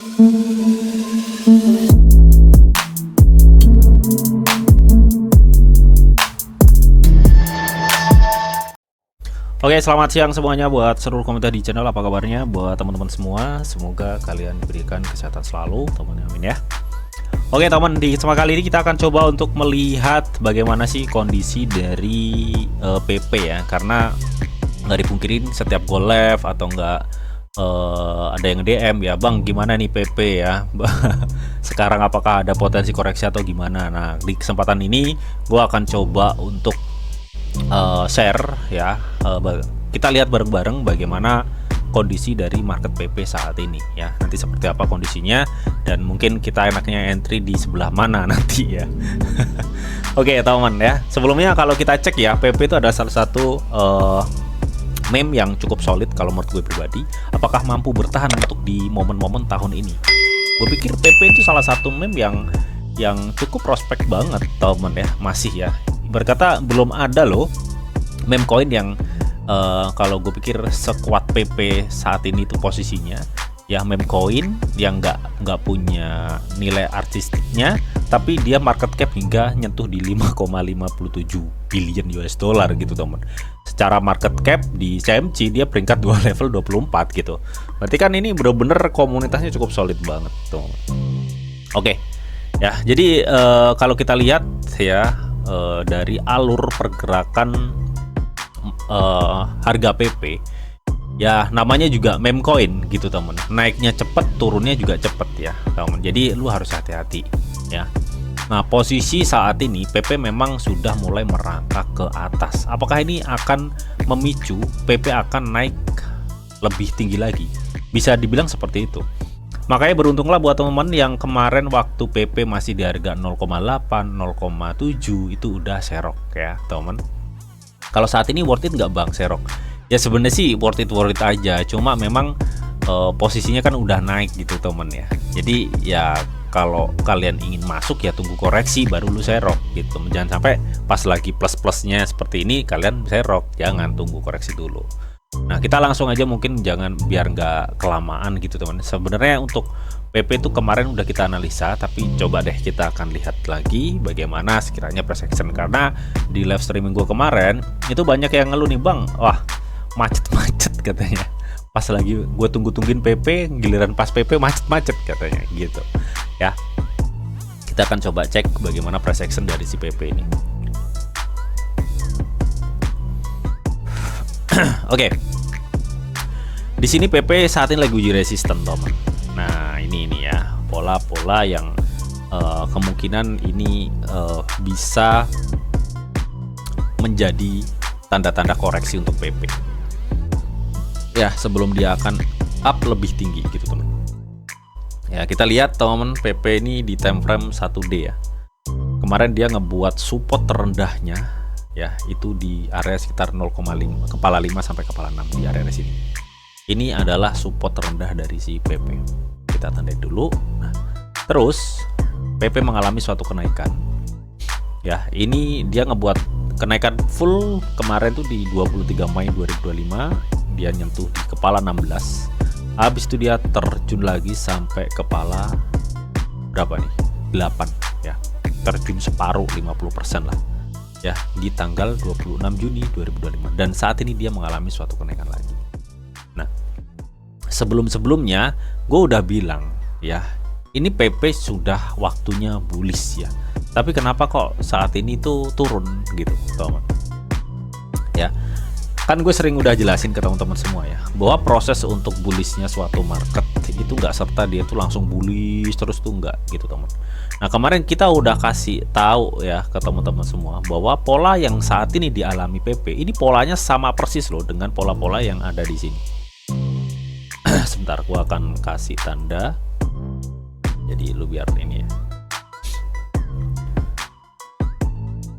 Oke, selamat siang semuanya buat seluruh komunitas di channel. Apa kabarnya buat teman-teman semua? Semoga kalian diberikan kesehatan selalu, teman, amin ya. Oke teman, di kesempatan kali ini kita akan coba untuk melihat bagaimana sih kondisi dari PP ya. Karena nggak dipungkirin setiap go live atau nggak ada yang DM ya, Bang gimana nih PP ya. Sekarang apakah ada potensi koreksi atau gimana? Nah, di kesempatan ini gue akan coba untuk share ya, kita lihat bareng-bareng bagaimana kondisi dari market PP saat ini ya. Nanti seperti apa kondisinya dan mungkin kita enaknya entry di sebelah mana nanti ya. Oke teman ya, sebelumnya kalau kita cek ya, PP itu ada salah satu meme yang cukup solid kalau menurut gue pribadi. Apakah mampu bertahan untuk di momen-momen tahun ini? Gue pikir PP itu salah satu meme yang cukup prospek banget teman ya, masih ya. Berkata belum ada loh meme coin yang kalau gue pikir sekuat PP saat ini tuh posisinya ya, meme coin yang nggak punya nilai artistiknya tapi dia market cap hingga nyentuh di 5,57 billion US dollar gitu teman. Secara market cap di CMC dia peringkat 2 level 24 gitu. Berarti kan ini bener-bener komunitasnya cukup solid banget tuh. Oke ya, jadi kalau kita lihat ya, dari alur pergerakan harga PP ya, namanya juga meme coin gitu temen, naiknya cepet turunnya juga cepet ya temen, jadi lu harus hati-hati ya. Nah, posisi saat ini PP memang sudah mulai merangkak ke atas. Apakah ini akan memicu PP akan naik lebih tinggi lagi? Bisa dibilang seperti itu. Makanya beruntunglah buat teman-teman yang kemarin waktu PP masih di harga 0,8, 0,7 itu udah serok ya teman. Kalau saat ini worth it nggak bang serok? Ya sebenarnya sih worth it aja. Cuma memang posisinya kan udah naik gitu teman ya. Jadi ya kalau kalian ingin masuk ya tunggu koreksi baru lu serok gitu. Jangan sampai pas lagi plus-plusnya seperti ini kalian serok. Jangan, tunggu koreksi dulu. Nah, kita langsung aja mungkin jangan biar nggak kelamaan gitu teman. Sebenarnya untuk PP itu kemarin udah kita analisa, tapi coba deh kita akan lihat lagi bagaimana sekiranya price action. Karena di live streaming gue kemarin itu banyak yang ngeluh nih bang, wah macet-macet katanya. Pas lagi gue tungguin PP, giliran pas PP macet-macet katanya gitu ya. Kita akan coba cek bagaimana price action dari si PP ini. Oke. Di sini PP saat ini lagi uji resisten, teman. Nah, ini ya, pola-pola yang kemungkinan ini bisa menjadi tanda-tanda koreksi untuk PP. Ya, sebelum dia akan up lebih tinggi gitu, teman. Ya, kita lihat teman, PP ini di time frame 1D ya. Kemarin dia ngebuat support terendahnya ya, itu di area sekitar 0,5 kepala 5 sampai kepala 6 di area sini. Ini adalah support terendah dari si PP. Kita tandai dulu. Nah, terus PP mengalami suatu kenaikan. Ya, ini dia ngebuat kenaikan full kemarin tuh di 23 Mei 2025, dia nyentuh di kepala 16. Habis itu dia terjun lagi sampai kepala berapa nih? 8 ya. Terjun separuh 50% lah. Ya, di tanggal 26 Juni 2025 dan saat ini dia mengalami suatu kenaikan lagi. Nah, sebelum-sebelumnya gue udah bilang ya, ini PP sudah waktunya bullish ya. Tapi kenapa kok saat ini tuh turun gitu, teman? Ya, kan gue sering udah jelasin ke teman-teman semua ya, bahwa proses untuk bullishnya suatu market itu nggak serta dia tuh langsung bullish terus tuh nggak gitu, teman. Nah, kemarin kita udah kasih tahu ya ke teman-teman semua bahwa pola yang saat ini dialami PP ini polanya sama persis loh dengan pola-pola yang ada di sini. Sebentar, gua akan kasih tanda. Jadi lu biar ini ya.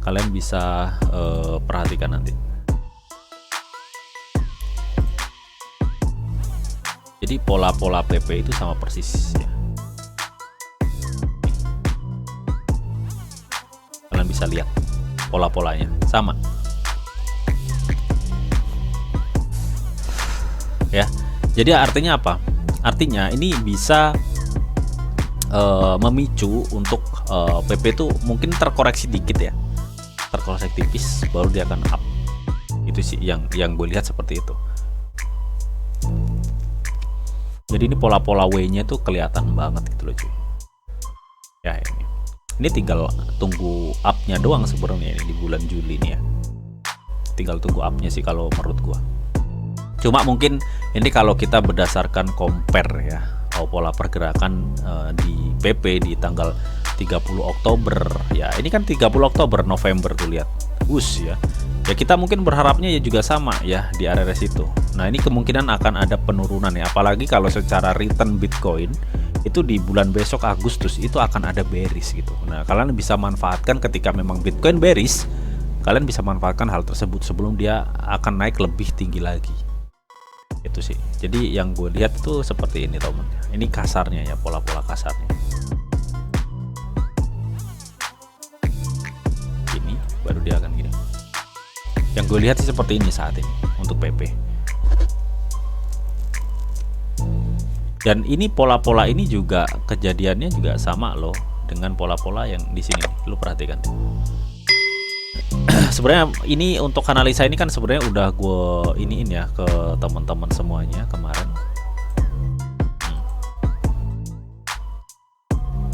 Kalian bisa perhatikan nanti. Jadi pola-pola PP itu sama persis ya. Kalian bisa lihat pola-polanya sama ya. Jadi artinya apa? Artinya ini bisa memicu untuk PP itu mungkin terkoreksi dikit ya, terkoreksi tipis, baru dia akan up. Itu sih yang gue lihat seperti itu. Jadi ini pola-pola W-nya tuh kelihatan banget gitu loh cuy. Ya ini tinggal tunggu up-nya doang sebenarnya ini di bulan Juli nih ya. Tinggal tunggu up-nya sih kalau menurut gua. Cuma mungkin ini kalau kita berdasarkan compare ya, pola pergerakan di PP di tanggal 30 Oktober ya. Ini kan 30 Oktober November tuh lihat. Ya. Ya kita mungkin berharapnya ya juga sama ya di RRS itu. Nah ini kemungkinan akan ada penurunan ya, apalagi kalau secara return Bitcoin itu di bulan besok Agustus itu akan ada bearish gitu. Nah kalian bisa manfaatkan ketika memang Bitcoin bearish, kalian bisa manfaatkan hal tersebut sebelum dia akan naik lebih tinggi lagi. Itu sih. Jadi yang gue lihat tuh seperti ini teman. Ini kasarnya ya, pola-pola kasarnya. Ini baru dia akan gini. Yang gue lihat sih seperti ini saat ini untuk PP. Dan ini pola-pola ini juga kejadiannya juga sama loh dengan pola-pola yang di sini. Lu perhatikan. Sebenarnya ini untuk analisa ini kan sebenarnya udah gue iniin ya ke teman-teman semuanya kemarin.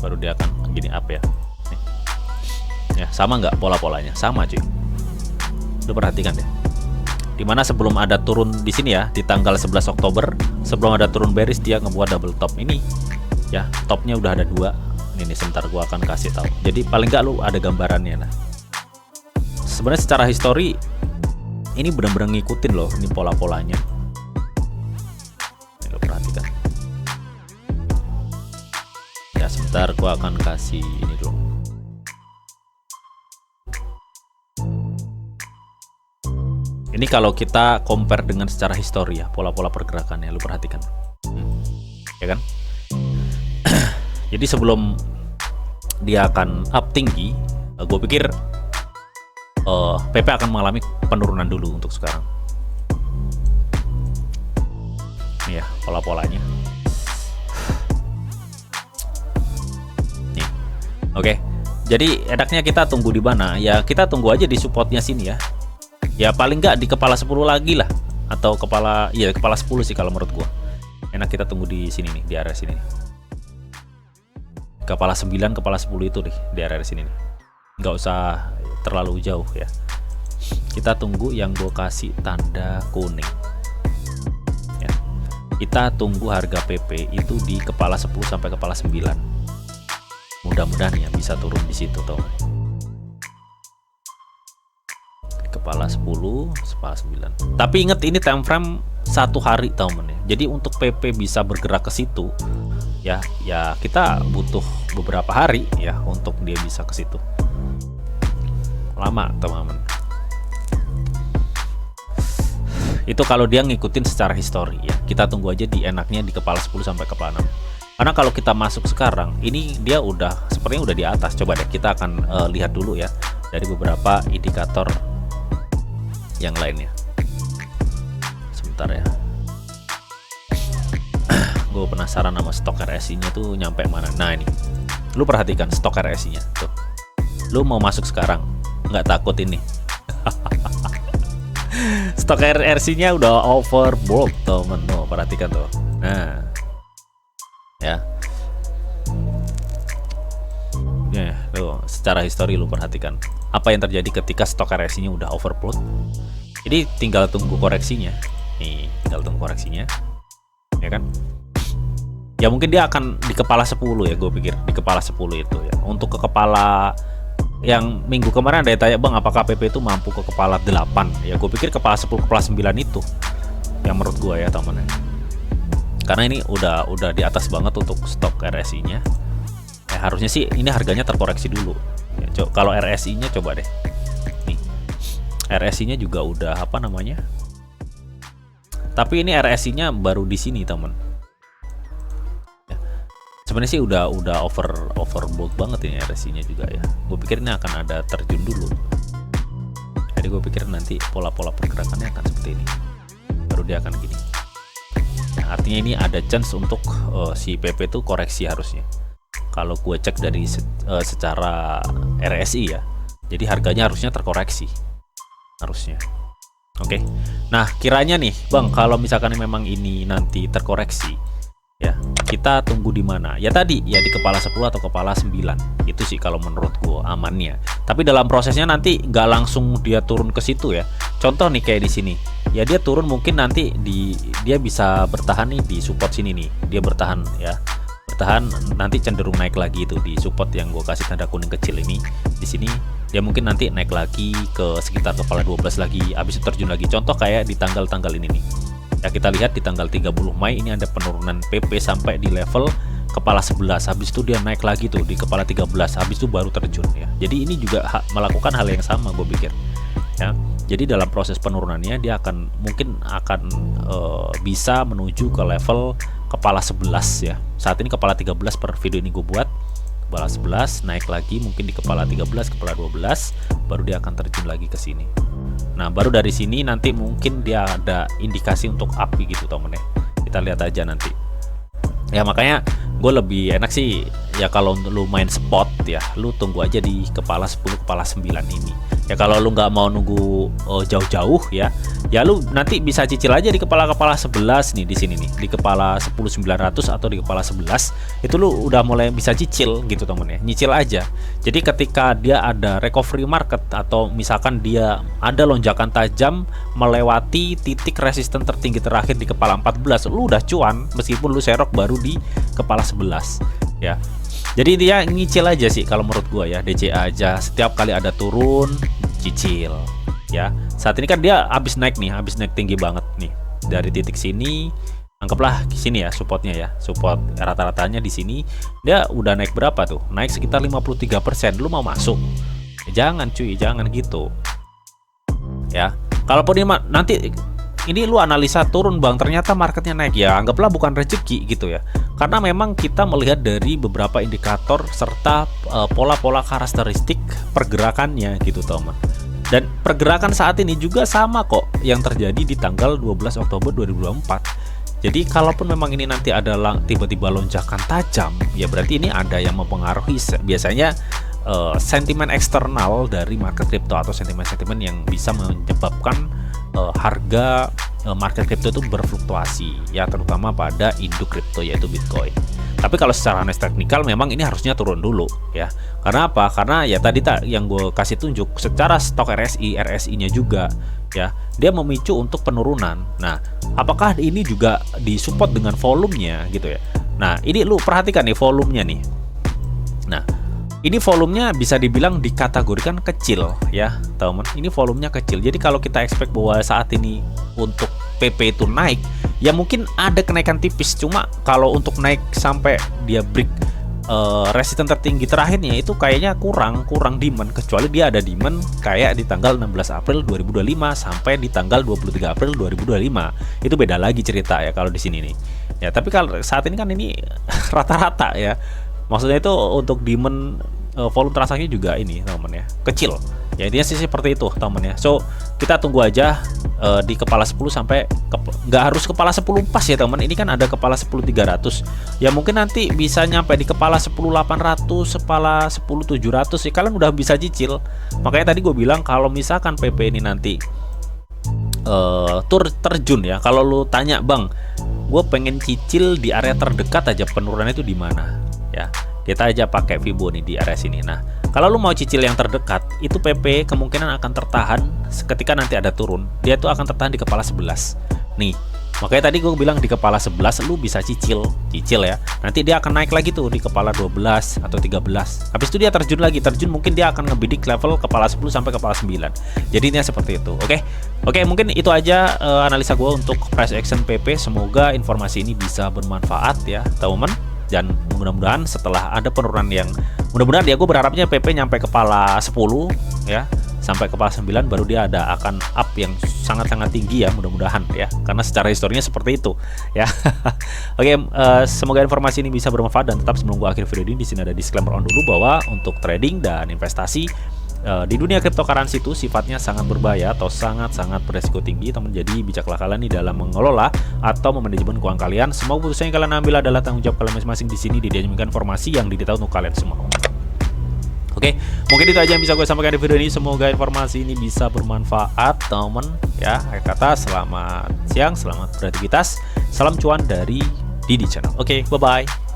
Baru dia akan gini up ya. Nih. Ya sama nggak pola-polanya? Sama cuy. Lu perhatikan deh. Dimana sebelum ada turun di sini ya di tanggal 11 Oktober, sebelum ada turun bearish dia ngebuat double top ini ya, topnya udah ada 2. Ini sebentar gua akan kasih tahu. Jadi paling nggak lu ada gambarannya lah. Sebenarnya secara histori ini benar-benar ngikutin loh ini pola-polanya. Ini lu perhatikan. Ya sebentar gua akan kasih ini dulu. Ini kalau kita compare dengan secara histori ya, pola-pola pergerakannya lu perhatikan. Ya kan? Jadi sebelum dia akan up tinggi, gue pikir PP akan mengalami penurunan dulu untuk sekarang. Nih ya, pola-polanya. Nih. Oke. Jadi enaknya kita tunggu di mana? Ya kita tunggu aja di supportnya sini ya. Ya paling nggak di kepala 10 lagi lah, atau kepala 10 sih kalau menurut gua. Enak kita tunggu di sini nih, di area sini nih. Kepala 9, kepala 10 itu deh di area sini nih. Nggak usah terlalu jauh ya. Kita tunggu yang gua kasih tanda kuning. Ya. Kita tunggu harga PP itu di kepala 10 sampai kepala 9. Mudah-mudahan ya bisa turun di situ tuh. Kepala 10, kepala 9. Tapi ingat ini time frame 1 hari teman ya. Jadi untuk PP bisa bergerak ke situ ya kita butuh beberapa hari ya untuk dia bisa ke situ. Lama teman-teman. Itu kalau dia ngikutin secara histori ya. Kita tunggu aja di enaknya di kepala 10 sampai kepala 6. Karena kalau kita masuk sekarang, ini dia sepertinya udah di atas. Coba deh kita akan lihat dulu ya dari beberapa indikator yang lainnya. Sebentar ya. Gue penasaran sama stok RSI nya tuh nyampe mana. Nah ini, lu perhatikan stok RSI nya tuh. Lu mau masuk sekarang, nggak takut ini. Stok RSI nya udah overbought temen, tuh perhatikan tuh. Nah ya, lu secara histori lu perhatikan apa yang terjadi ketika stok RSI nya udah overbought. Jadi tinggal tunggu koreksinya. Nih, tinggal tunggu koreksinya. Ya kan? Ya mungkin dia akan di kepala 10 ya, gue pikir di kepala 10 itu ya. Untuk ke kepala yang minggu kemarin ada yang tanya, "Bang, apakah PP itu mampu ke kepala 8?" Ya gue pikir kepala 10, kepala 9 itu yang menurut gue ya teman-teman. Karena ini udah di atas banget untuk stok RSI-nya. Harusnya sih ini harganya terkoreksi dulu. Ya, kalau RSI-nya coba deh. Nih. RSI-nya juga udah apa namanya? Tapi ini RSI-nya baru di sini, teman. Ya. Sebenarnya sih udah overbought banget ini RSI-nya juga ya. Gue pikir ini akan ada terjun dulu. Jadi gue pikir nanti pola-pola pergerakannya akan seperti ini. Baru dia akan gini. Nah, artinya ini ada chance untuk si PP itu koreksi harusnya. kalau gue cek dari secara RSI ya. Jadi harganya harusnya terkoreksi, harusnya. Oke. Nah, kiranya nih, Bang, kalau misalkan memang ini nanti terkoreksi, ya, kita tunggu di mana? Ya tadi, ya di kepala 10 atau kepala 9. Itu sih kalau menurut gua amannya. Tapi dalam prosesnya nanti nggak langsung dia turun ke situ ya. Contoh nih kayak di sini. Ya dia turun mungkin nanti dia bisa bertahan nih di support sini nih. Dia bertahan ya. Bertahan nanti cenderung naik lagi itu di support yang gua kasih tanda kuning kecil ini. Di sini dia mungkin nanti naik lagi ke sekitar kepala 12 lagi, habis itu terjun lagi. Contoh kayak di tanggal-tanggal ini nih. Ya kita lihat di tanggal 30 Mei ini ada penurunan PP sampai di level kepala 11. Habis itu dia naik lagi tuh di kepala 13. Habis itu baru terjun ya. Jadi ini juga melakukan hal yang sama gue pikir. Ya. Jadi dalam proses penurunannya dia mungkin akan bisa menuju ke level kepala 11 ya. Saat ini kepala 13 per video ini gue buat. Kepala 11 naik lagi mungkin di kepala 13, kepala 12, baru dia akan terjun lagi ke sini. Nah, baru dari sini nanti mungkin dia ada indikasi untuk api gitu temen ya. Kita lihat aja nanti. Ya makanya gue lebih enak sih ya kalau lu main spot ya, lu tunggu aja di kepala 10, kepala 9 ini. Ya kalau lu nggak mau nunggu jauh-jauh ya lu nanti bisa cicil aja di kepala-kepala 11 nih di sini nih, di kepala 10.900 atau di kepala 11 itu lu udah mulai bisa cicil gitu temen ya, nyicil aja. Jadi ketika dia ada recovery market atau misalkan dia ada lonjakan tajam melewati titik resisten tertinggi terakhir di kepala 14, lu udah cuan meskipun lu serok baru di kepala 11 ya. Jadi dia nyicil aja sih kalau menurut gua ya, DCA aja, setiap kali ada turun cicil ya. Saat ini kan dia habis naik tinggi banget nih dari titik sini, anggaplah di sini ya supportnya ya, support rata-ratanya di sini dia udah naik berapa tuh, naik sekitar 53%. Lu mau masuk jangan cuy, jangan gitu ya. Kalaupun nanti ini lu analisa turun Bang, ternyata marketnya naik, ya anggaplah bukan rezeki gitu ya, karena memang kita melihat dari beberapa indikator serta pola-pola karakteristik pergerakannya gitu teman. Dan pergerakan saat ini juga sama kok yang terjadi di tanggal 12 Oktober 2024. Jadi kalaupun memang ini nanti ada tiba-tiba lonjakan tajam, ya berarti ini ada yang mempengaruhi biasanya sentimen eksternal dari market crypto atau sentimen-sentimen yang bisa menyebabkan harga market crypto itu berfluktuasi ya, terutama pada induk crypto yaitu Bitcoin. Tapi kalau secara teknikal memang ini harusnya turun dulu ya. Karena apa? Karena ya tadi yang gue kasih tunjuk secara stok RSI-nya juga ya, dia memicu untuk penurunan. Nah, apakah ini juga disupport dengan volumenya gitu ya? Nah, ini lu perhatikan nih volumenya nih. Nah, ini volumenya bisa dibilang dikategorikan kecil ya teman. Ini volumenya kecil. Jadi kalau kita expect bahwa saat ini untuk PP itu naik, ya mungkin ada kenaikan tipis. Cuma kalau untuk naik sampai dia break resisten tertinggi terakhirnya itu kayaknya kurang demand, kecuali dia ada demand kayak di tanggal 16 April 2025 sampai di tanggal 23 April 2025. Itu beda lagi cerita ya kalau di sini nih. Ya, tapi kalau saat ini kan ini rata-rata ya. Maksudnya itu untuk demand volume transaksi juga ini teman ya, kecil. Ya intinya sih seperti itu teman ya. So kita tunggu aja di kepala 10 sampai nggak harus kepala 10 pas ya teman. Ini kan ada kepala 10.300. Ya mungkin nanti bisa nyampe di kepala 10.800, kepala 10.700 ya, kalian udah bisa cicil. Makanya tadi gue bilang kalau misalkan PP ini nanti terjun ya, kalau lu tanya Bang, gue pengen cicil di area terdekat aja, penurunan itu di mana ya, kita aja pakai Fibo nih di area sini. Nah, kalau lu mau cicil yang terdekat, itu PP kemungkinan akan tertahan ketika nanti ada turun. Dia tuh akan tertahan di kepala 11. Nih, makanya tadi gue bilang di kepala 11 lu bisa cicil ya. Nanti dia akan naik lagi tuh di kepala 12 atau 13. Habis itu dia terjun mungkin dia akan ngebidik level kepala 10 sampai kepala 9. Jadinya seperti itu. Oke, mungkin itu aja analisa gue untuk price action PP. Semoga informasi ini bisa bermanfaat ya, teman-teman. Dan mudah-mudahan setelah ada penurunan yang mudah-mudahan ya, gue berharapnya PP nyampe kepala 10 ya, sampai ke kelas 9 baru dia akan up yang sangat-sangat tinggi ya, mudah-mudahan ya, karena secara historinya seperti itu ya. Oke, semoga informasi ini bisa bermanfaat, dan tetap menunggu akhir video ini. Di sini ada disclaimer on dulu bahwa untuk trading dan investasi di dunia cryptocurrency itu sifatnya sangat berbahaya atau sangat-sangat beresiko tinggi. Teman, jadi bijaklah kalian di dalam mengelola atau memanajemen keuangan kalian. Semua keputusan yang kalian ambil adalah tanggung jawab kalian masing-masing. Di sini dijaminkan informasi yang didetail untuk kalian semua. Oke, mungkin itu aja yang bisa gue sampaikan di video ini. Semoga informasi ini bisa bermanfaat, teman ya. Akhir kata, selamat siang, selamat beraktivitas, salam cuan dari Didi Channel. Oke, bye bye.